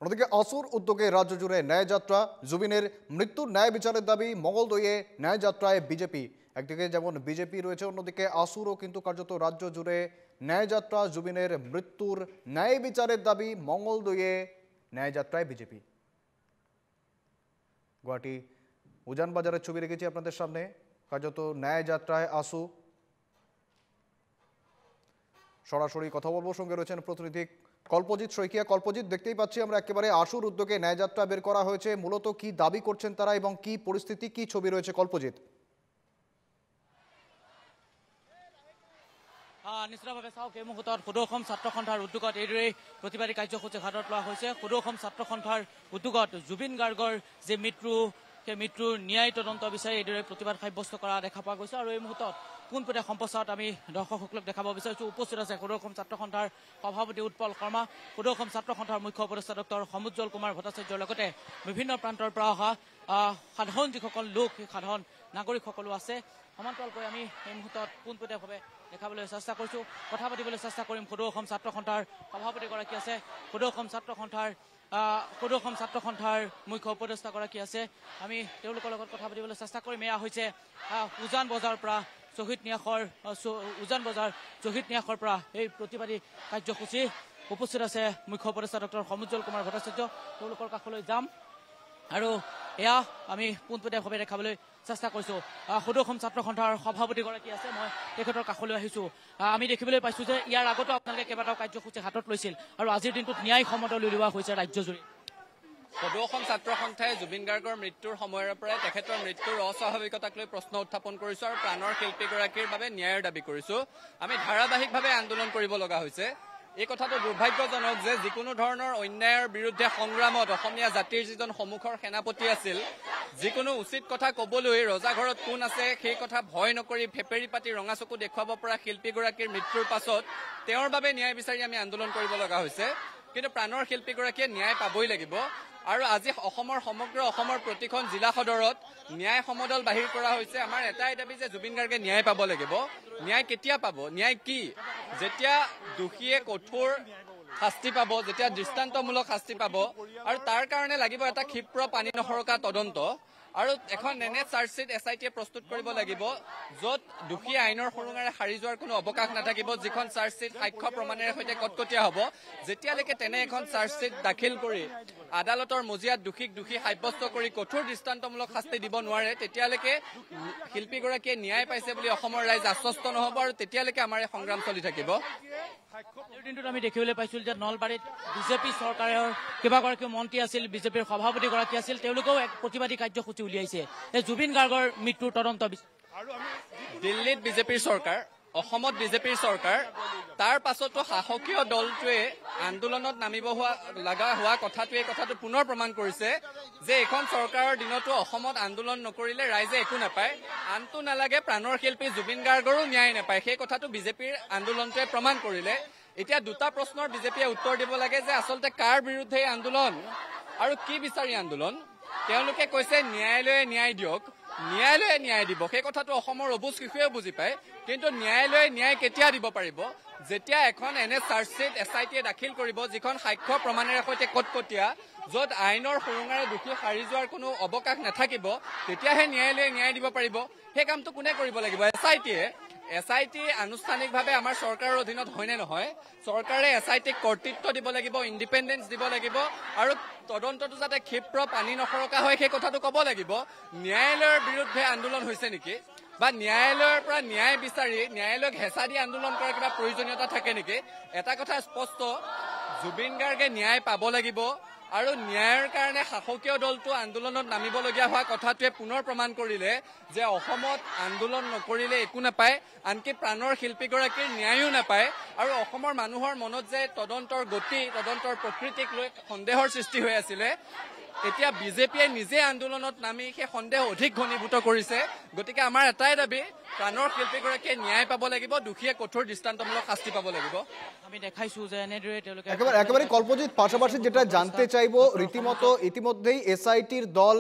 অন্যদিকে আসুর উদ্যোগে রাজ্য জুড়ে ন্যায়যাত্রা, জুবিনের মৃত্যুর ন্যায় বিচারের দাবি, মঙ্গলদৈয়ে ন্যায়যাত্রায় বিজেপি। একদিকে যেমন বিজেপি রয়েছে, অন্যদিকে আসুরও কিন্তু কার্যত রাজ্য জুড়ে ন্যায়যাত্রা, জুবিনের মৃত্যুর ন্যায় বিচারের দাবি, মঙ্গলদৈয়ে ন্যায়যাত্রায় বিজেপি। গুয়াহাটি উজান বাজারের ছবি রেখেছি আপনাদের সামনে, কার্যত ন্যায়যাত্রায় আসু। সরাসরি কথা বলবো, সঙ্গে রয়েছেন প্রতিনিধি কল্পজিৎ শইকিয়া। কল্পজিৎ, দেখতেই পাচ্ছি আমরা একেবারে আসুর উদ্যোগে ন্যায়যাত্রা বের করা হয়েছে, মূলত কি দাবি করছেন তারা এবং কি পরিস্থিতি, কি ছবি রয়েছে কল্পজিৎ? নিশ্চিতভাৱে চাওক, এই মুহূৰ্তত সদৌ অসম ছাত্ৰ সন্থাৰ উদ্যোগত এইদৰেই প্ৰতিবাদী কাৰ্যসূচী হাতত লোৱা হৈছে। সদৌ অসম ছাত্ৰ সন্থাৰ উদ্যোগত জুবিন গাৰ্গৰ যে মৃত্যু, সেই মৃত্যুৰ ন্যায় তদন্ত বিচাৰি এইদৰে প্ৰতিবাদ সাব্যস্ত কৰা দেখা পোৱা গৈছে। আৰু এই মুহূৰ্তত পোনপটীয়া সম্প্ৰচাৰত আমি দৰ্শকসকলক দেখাব বিচাৰিছোঁ। উপস্থিত আছে সদৌ অসম ছাত্ৰ সন্থাৰ সভাপতি উৎপল শৰ্মা, সদৌ অসম ছাত্ৰ সন্থাৰ মুখ্য উপদেষ্টা ডক্টৰ সমুজ্জ্বল কুমাৰ ভট্টাচাৰ্যৰ লগতে বিভিন্ন প্ৰান্তৰ পৰা অহা সাধাৰণ যিসকল লোক, সেই সাধাৰণ নাগৰিকসকলো আছে। সমান্তৰালকৈ আমি এই মুহূৰ্তত পোনপটীয়াভাৱে দেখাবলৈ চেষ্টা কৰিছোঁ, কথা পাতিবলৈ চেষ্টা কৰিম। সদৌ অসম ছাত্ৰ সন্থাৰ সভাপতিগৰাকী আছে, সদৌ অসম ছাত্ৰ সন্থাৰ মুখ্য উপদেষ্টাগৰাকী আছে, আমি তেওঁলোকৰ লগত কথা পাতিবলৈ চেষ্টা কৰিম। এয়া হৈছে উজান বজাৰৰ পৰা শ্বহীদ ন্যাসৰ পৰা এই প্ৰতিবাদী কাৰ্যসূচী। উপস্থিত আছে মুখ্য উপদেষ্টা ডক্টৰ সমুজ্জ্বল কুমাৰ ভট্টাচাৰ্য, তেওঁলোকৰ কাষলৈ যাম আৰু এয়া আমি পোনপটীয়াভাৱে দেখাবলৈ চেষ্টা কৰিছোঁ। সদৌ অসম ছাত্ৰ সন্থাৰ সভাপতিগৰাকী আছে, মই তেখেতৰ কাষলৈ আহিছোঁ। আমি দেখিবলৈ পাইছোঁ যে ইয়াৰ আগতো আপোনালোকে কেইবাটাও কাৰ্যসূচী হাতত লৈছিল আৰু আজিৰ দিনটোত ন্যায় সমদল উলিওৱা হৈছে ৰাজ্যজুৰি। সদৌ অসম ছাত্ৰ সন্থাই জুবিন গাৰ্গৰ মৃত্যুৰ সময়ৰ পৰাই তেখেতৰ মৃত্যুৰ অস্বাভাৱিকতাক লৈ প্ৰশ্ন উত্থাপন কৰিছোঁ আৰু প্ৰাণৰ শিল্পীগৰাকীৰ বাবে ন্যায়ৰ দাবী কৰিছোঁ। আমি ধাৰাবাহিকভাৱে আন্দোলন কৰিব লগা হৈছে। এই কথাটো দুৰ্ভাগ্যজনক যে যিকোনো ধৰণৰ অন্যায়ৰ বিৰুদ্ধে সংগ্ৰামত অসমীয়া জাতিৰ যিজন সন্মুখৰ সেনাপতি আছিল, যিকোনো উচিত কথা ক'বলৈ ৰজাঘৰত কোন আছে সেই কথা ভয় নকৰি ফেপেৰি পাতি ৰঙা চকু দেখুৱাব পৰা শিল্পীগৰাকীৰ মৃত্যুৰ পাছত তেওঁৰ বাবে ন্যায় বিচাৰি আমি আন্দোলন কৰিব লগা হৈছে। কিন্তু প্ৰাণৰ শিল্পীগৰাকীয়ে ন্যায় পাবই লাগিব। আৰু আজি সমগ্ৰ অসমৰ প্ৰতিখন জিলা সদৰত ন্যায় সমদল বাহিৰ কৰা হৈছে। আমাৰ এটাই দাবী যে জুবিন গাৰ্গে ন্যায় পাব লাগিব। ন্যায় কেতিয়া পাব? ন্যায় কি? যেতিয়া দোষীয়ে কঠোৰ শাস্তি পাব, যেতিয়া দৃষ্টান্তমূলক শাস্তি পাব, আৰু তাৰ কাৰণে লাগিব এটা ক্ষিপ্ৰ পানী নসৰকা তদন্ত আৰু এখন এনে চাৰ্জশ্বিট SITয়ে প্ৰস্তুত কৰিব লাগিব য'ত দোষী আইনৰ সুৰুঙাৰে সাৰি যোৱাৰ কোনো অৱকাশ নাথাকিব, যিখন চাৰ্জশ্বিট সাক্ষ্য প্ৰমাণেৰে সৈতে কটকটীয়া হ'ব। যেতিয়ালৈকে তেনে এখন চাৰ্জশ্বিট দাখিল কৰি আদালতৰ মজিয়াত দোষীক দোষী সাব্যস্ত কৰি কঠোৰ দৃষ্টান্তমূলক শাস্তি দিব নোৱাৰে, তেতিয়ালৈকে শিল্পীগৰাকীয়ে ন্যায় পাইছে বুলি অসমৰ ৰাইজ আশ্বস্ত নহ'ব আৰু তেতিয়ালৈকে আমাৰ এই সংগ্ৰাম চলি থাকিব। এই দিনটোত আমি দেখিবলৈ পাইছিলোঁ যে নলবাৰীত বিজেপি চৰকাৰৰ কেইবাগৰাকীও মন্ত্ৰী আছিল, বিজেপিৰ সভাপতিগৰাকী আছিল, তেওঁলোকেও এক প্ৰতিবাদী কাৰ্যসূচী উলিয়াইছে এই জুবিন গাৰ্গৰ মৃত্যুৰ তদন্ত। দিল্লীত বিজেপিৰ চৰকাৰ, অসমত বিজেপিৰ চৰকাৰ, তাৰ পাছতো শাসকীয় দলটোৱে আন্দোলনত নামিব লগা হোৱা কথাটোৱে এই কথাটো পুনৰ প্ৰমাণ কৰিছে যে এইখন চৰকাৰৰ দিনতো অসমত আন্দোলন নকৰিলে ৰাইজে একো নাপায়, আনটো নালাগে প্ৰাণৰ শিল্পী জুবিন গাৰ্গৰো ন্যায় নাপায়। সেই কথাটো বিজেপিৰ আন্দোলনটোৱে প্ৰমাণ কৰিলে। এতিয়া দুটা প্ৰশ্নৰ বিজেপিয়ে উত্তৰ দিব লাগে যে আচলতে কাৰ বিৰুদ্ধে আন্দোলন আৰু কি বিচাৰি আন্দোলন। তেওঁলোকে কৈছে ন্যায়ালয়ে ন্যায় দিয়ক, ন্যায়ালয়ে ন্যায় দিব। সেই কথাটো অসমৰ অবুজ শিশুৱে বুজি পায়। কিন্তু ন্যায়ালয়ে ন্যায় কেতিয়া দিব পাৰিব? যেতিয়া এখন এনে চাৰ্জশ্বিট SITয়ে দাখিল কৰিব যিখন সাক্ষ্য প্ৰমাণেৰে সৈতে কটকটীয়া, য'ত আইনৰ সুৰুঙাৰে দোষী সাৰি যোৱাৰ কোনো অৱকাশ নাথাকিব, তেতিয়াহে ন্যায়ালয়ে ন্যায় দিব পাৰিব। সেই কামটো কোনে কৰিব লাগিব? SITয়ে। SIT আনুষ্ঠানিকভাৱে আমাৰ চৰকাৰৰ অধীনত হয়নে নহয়? চৰকাৰে SITক কৰ্তৃত্ব দিব লাগিব, ইণ্ডিপেণ্ডেঞ্চ দিব লাগিব আৰু তদন্তটো যাতে ক্ষিপ্ৰ পানী নসৰকা হয় সেই কথাটো ক'ব লাগিব। ন্যায়ালয়ৰ বিৰুদ্ধে আন্দোলন হৈছে নেকি? বা ন্যায়ালয়ৰ পৰা ন্যায় বিচাৰি ন্যায়ালয়ক হেঁচা দি আন্দোলন কৰাৰ কিবা প্ৰয়োজনীয়তা থাকে নেকি? এটা কথা স্পষ্ট, জুবিন গাৰ্গে ন্যায় পাব লাগিব আৰু ন্যায়ৰ কাৰণে শাসকীয় দলটো আন্দোলনত নামিবলগীয়া হোৱা কথাটোৱে পুনৰ প্ৰমাণ কৰিলে যে অসমত আন্দোলন নকৰিলে একো নাপায়, আনকি প্ৰাণৰ শিল্পীগৰাকীৰ ন্যায়ো নাপায়। আৰু অসমৰ মানুহৰ মনত যে তদন্তৰ গতি, তদন্তৰ প্ৰকৃতিক লৈ সন্দেহৰ সৃষ্টি হৈ আছিলে, এতিয়া বিজেপিয়ে নিজে আন্দোলনত নামি সেই সন্দেহ অধিক ঘনীভূত কৰিছে। গতিকে আমাৰ এটাই দাবী, প্ৰাণৰ শিল্পীগৰাকীয়ে ন্যায় পাব লাগিব, দোষীয়ে কঠোৰ দৃষ্টান্তমূলক শাস্তি পাব লাগিব। আমি দেখাইছোঁ যে এনেদৰে তেওঁলোকে একেবারে কল্পজিৎ, পাশাপাশি যেটা জানতে চাইব, রীতিমতো ইতিমধ্যেই SITর দল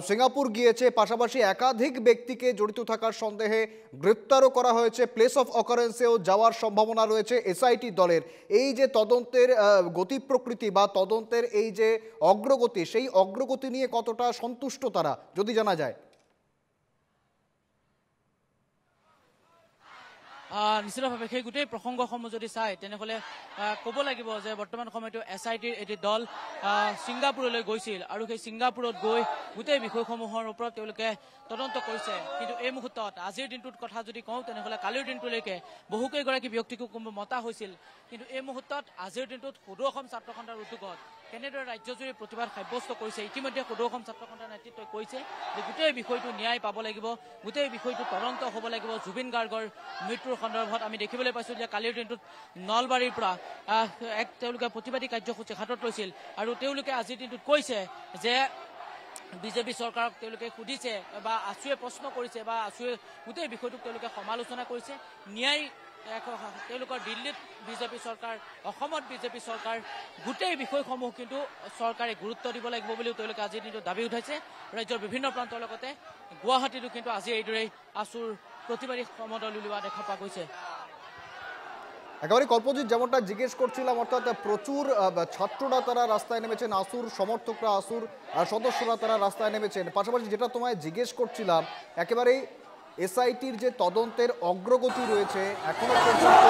সিঙ্গাপুর গিয়েছে, পাশাপাশি একাধিক ব্যক্তিকে জড়িত থাকার সন্দেহে গ্রেপ্তারও করা হয়েছে। প্লেস অফ অকারেন্সেও যাওয়ার সম্ভাবনা রয়েছে এসআইটি দলের। এই যে তদন্তের গতি প্রকৃতি বা তদন্তের এই যে অগ্রগতি, সেই অগ্রগতি নিয়ে কতটা সন্তুষ্ট তারা, যদি জানা যায়? নিশ্চিতভাৱে সেই গোটেই প্ৰসংগসমূহ যদি চায় তেনেহ'লে ক'ব লাগিব যে বৰ্তমান সময়তো SITৰ এটি দল ছিংগাপুৰলৈ গৈছিল আৰু সেই ছিংগাপুৰত গৈ গোটেই বিষয়সমূহৰ ওপৰত তেওঁলোকে তদন্ত কৰিছে। কিন্তু এই মুহূৰ্তত আজিৰ দিনটোৰ কথা যদি কওঁ তেনেহ'লে কালিৰ দিনটোলৈকে বহুকেইগৰাকী ব্যক্তিকো মতা হৈছিল। কিন্তু এই মুহূৰ্তত আজিৰ দিনটোত সদৌ অসম ছাত্ৰ সন্থাৰ উদ্যোগত কেনেদৰে ৰাজ্যজুৰি প্ৰতিবাদ সাব্যস্ত কৰিছে, ইতিমধ্যে সদৌ অসম ছাত্ৰ সন্থাৰ নেতৃত্বই কৈছে যে গোটেই বিষয়টো ন্যায় পাব লাগিব, গোটেই বিষয়টো তদন্ত হ'ব লাগিব। জুবিন গাৰ্গৰ মৃত্যুৰ সন্দৰ্ভত আমি দেখিবলৈ পাইছোঁ যে কালিৰ দিনটোত নলবাৰীৰ পৰা তেওঁলোকে প্ৰতিবাদী কাৰ্যসূচী হাতত লৈছিল আৰু তেওঁলোকে আজিৰ দিনটোত কৈছে যে বিজেপি চৰকাৰক তেওঁলোকে সুধিছে বা আছুৱে প্ৰশ্ন কৰিছে বা আছুৱে গোটেই বিষয়টোক তেওঁলোকে সমালোচনা কৰিছে। ন্যায় তেওঁলোকৰ দিল্লীত বিজেপি চৰকাৰ, অসমত বিজেপি চৰকাৰ, গোটেই বিষয়সমূহ কিন্তু চৰকাৰে গুৰুত্ব দিব লাগিব বুলিও তেওঁলোকে আজিৰ দিনটোত দাবী উঠাইছে। ৰাজ্যৰ বিভিন্ন প্ৰান্তৰ লগতে গুৱাহাটীতো কিন্তু আজি এইদৰেই আছুৰ প্রতিবাদী সমদল উলিওয়া দেখা পা গৈছে। একেবারে কল্পজিৎ যেমনটা জিজ্ঞেস করছিলাম, অর্থাৎ প্রচুর ছাত্ররা তারা রাস্তায় নেমেছেন, আসুর সমর্থকরা, আসুর সদস্যরা তারা রাস্তায় নেমেছেন। পাশাপাশি যেটা তোমায় জিজ্ঞেস করছিলাম, একেবারেই এসআইটির যে তদন্তের অগ্রগতি রয়েছে, এখনো পর্যন্ত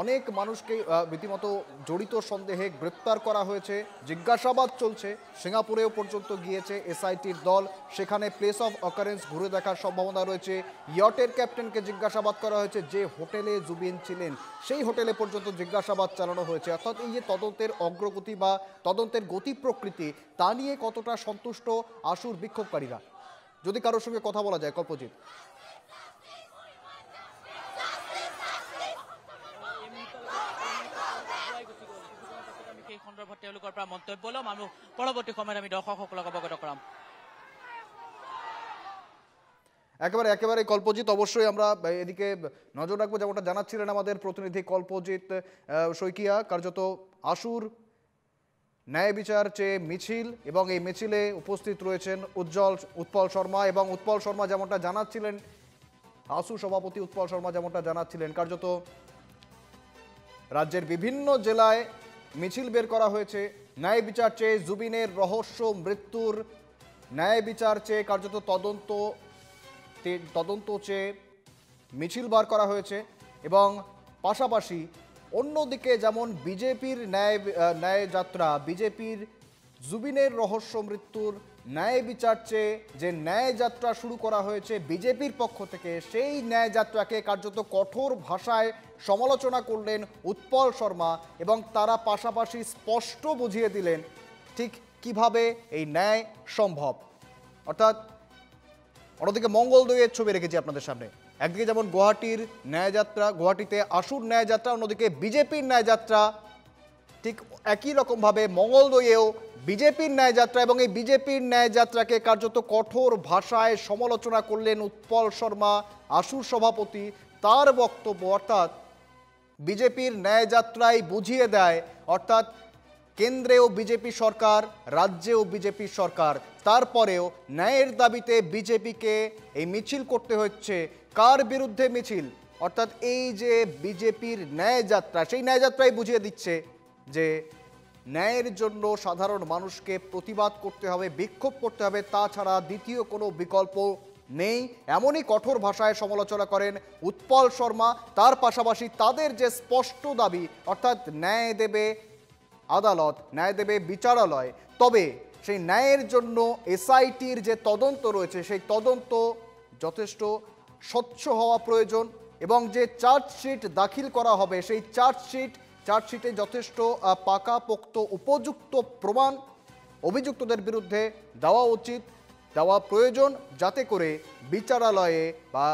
অনেক মানুষকে রীতিমতো জড়িত সন্দেহে গ্রেপ্তার করা হয়েছে, জিজ্ঞাসাবাদ চলছে। সিঙ্গাপুরেও পর্যন্ত গিয়েছে এসআইটির দল, সেখানে প্লেস অফ অকারেন্স ঘুরে দেখার সম্ভাবনা রয়েছে। ইয়টের ক্যাপ্টেনকে জিজ্ঞাসাবাদ করা হয়েছে, যে হোটেলে জুবিন ছিলেন সেই হোটেলে পর্যন্ত জিজ্ঞাসাবাদ চালানো হয়েছে। অর্থাৎ এই যে তদন্তের অগ্রগতি বা তদন্তের গতি প্রকৃতি, তা নিয়ে কতটা সন্তুষ্ট আসুর বিক্ষোভকারীরা, যদি কারোর সঙ্গে কথা বলা যায় কল্পজিৎ? সন্দৰ্ভত তেওঁলোকৰ পৰা মন্তব্য ল'ম আৰু পৰৱৰ্তী সময়ত আমি দৰ্শকসকলক অৱগত কৰাম। একেবারে কল্পজিৎ, অবশ্যই আমরা এদিকে নজর রাখবো। যেমনটা জানাচ্ছিলেন আমাদের প্রতিনিধি কল্পজিৎ শইকিয়া, কার্যত আসুর ন্যায় বিচার চেয়ে মিছিল, এবং এই মিছিলে উপস্থিত রয়েছেন উৎপল শর্মা, এবং উৎপল শর্মা যেমনটা জানাচ্ছিলেন, আসু সভাপতি উৎপল শর্মা যেমনটা জানাচ্ছিলেন, কার্যত রাজ্যের বিভিন্ন জেলায় মিছিল বের করা হয়েছে। ন্যায় বিচার চেয়ে জুবিনের রহস্য মৃত্যুর ন্যায় বিচার চেয়ে কার্যত তদন্ত চেয়ে মিছিল বার করা হয়েছে। এবং পাশাপাশি অন্যদিকে যেমন বিজেপির ন্যায় যাত্রা, বিজেপির জুবিনের রহস্য মৃত্যুর ন্যায় বিচার চেয়ে যে ন্যায় যাত্রা শুরু করা হয়েছে বিজেপির পক্ষ থেকে, সেই ন্যায় যাত্রাকে কার্যত কঠোর ভাষায় সমালোচনা করলেন উৎপল শর্মা, এবং তারা পাশাপাশি স্পষ্ট বুঝিয়ে দিলেন ঠিক কিভাবে এই ন্যায় সম্ভব। অর্থাৎ অন্যদিকে মঙ্গলদৈয়ের ছবি রেখেছি আপনাদের সামনে। একদিকে যেমন গুয়াহাটির ন্যায়যাত্রা, গুয়াহাটিতে আসুর ন্যায়যাত্রা, অন্যদিকে বিজেপির ন্যায়যাত্রা, ঠিক একই রকমভাবে মঙ্গলদৈয়েও বিজেপির ন্যায়যাত্রা, এবং এই বিজেপির ন্যায়যাত্রাকে কার্যত কঠোর ভাষায় সমালোচনা করলেন উৎপল শর্মা, আসুর সভাপতি। তার বক্তব্য, অর্থাৎ বিজেপির ন্যায়যাত্রায় বুঝিয়ে দেয়, অর্থাৎ কেন্দ্রেও বিজেপি সরকার, রাজ্যেও বিজেপি সরকার, তারপরেও ন্যায়ের দাবিতে বিজেপিকে এই মিছিল করতে হচ্ছে। কার বিরুদ্ধে মিছিল? অর্থাৎ এই যে বিজেপির ন্যায়যাত্রা, সেই ন্যায়যাত্রাই বুঝিয়ে দিচ্ছে যে ন্যায়ের জন্য সাধারণ মানুষকে প্রতিবাদ করতে হবে, বিক্ষোভ করতে হবে, তাছাড়া দ্বিতীয় কোনো বিকল্প নেই। এমনই কঠোর ভাষায় সমালোচনা করেন উৎপল শর্মা। তার পাশাপাশি তাদের যে স্পষ্ট দাবি, অর্থাৎ ন্যায় দেবে আদালত, ন্যায় দেবে বিচারালয়, তবে সেই ন্যায়ের জন্য এসআইটির যে তদন্ত রয়েছে, সেই তদন্ত যথেষ্ট স্বচ্ছ হওয়া প্রয়োজন, এবং যে চার্জশিট দাখিল করা হবে, সেই চার্জশিটে যথেষ্ট পাকাপোক্ত উপযুক্ত প্রমাণ অভিযুক্তদের বিরুদ্ধে দেওয়া প্রয়োজন, যাতে করে বিচারালয়ে বা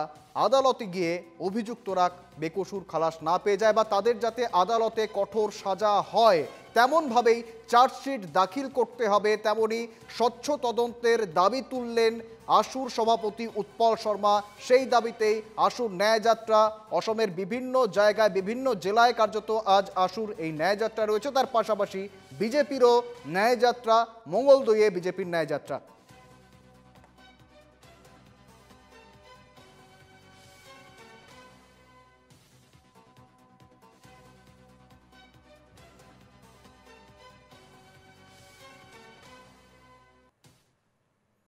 আদালতে গিয়ে অভিযুক্তরা বেকসুর খালাস না পেয়ে যায়, বা তাদের যাতে আদালতে কঠোর সাজা হয়, তেমনভাবেই চার্জশিট দাখিল করতে হবে। তেমনি স্বচ্ছ তদন্তের দাবি তুললেন আসুর সভাপতি উৎপল শর্মা। সেই দাবিতেই আসুর ন্যায়যাত্রা, অসমের বিভিন্ন জায়গায়, বিভিন্ন জেলায় কার্যত আজ আসুর এই ন্যায়যাত্রা রয়েছে। তার পাশাপাশি বিজেপিরও ন্যায়যাত্রা, মঙ্গলদৈয়ে বিজেপির ন্যায়যাত্রা।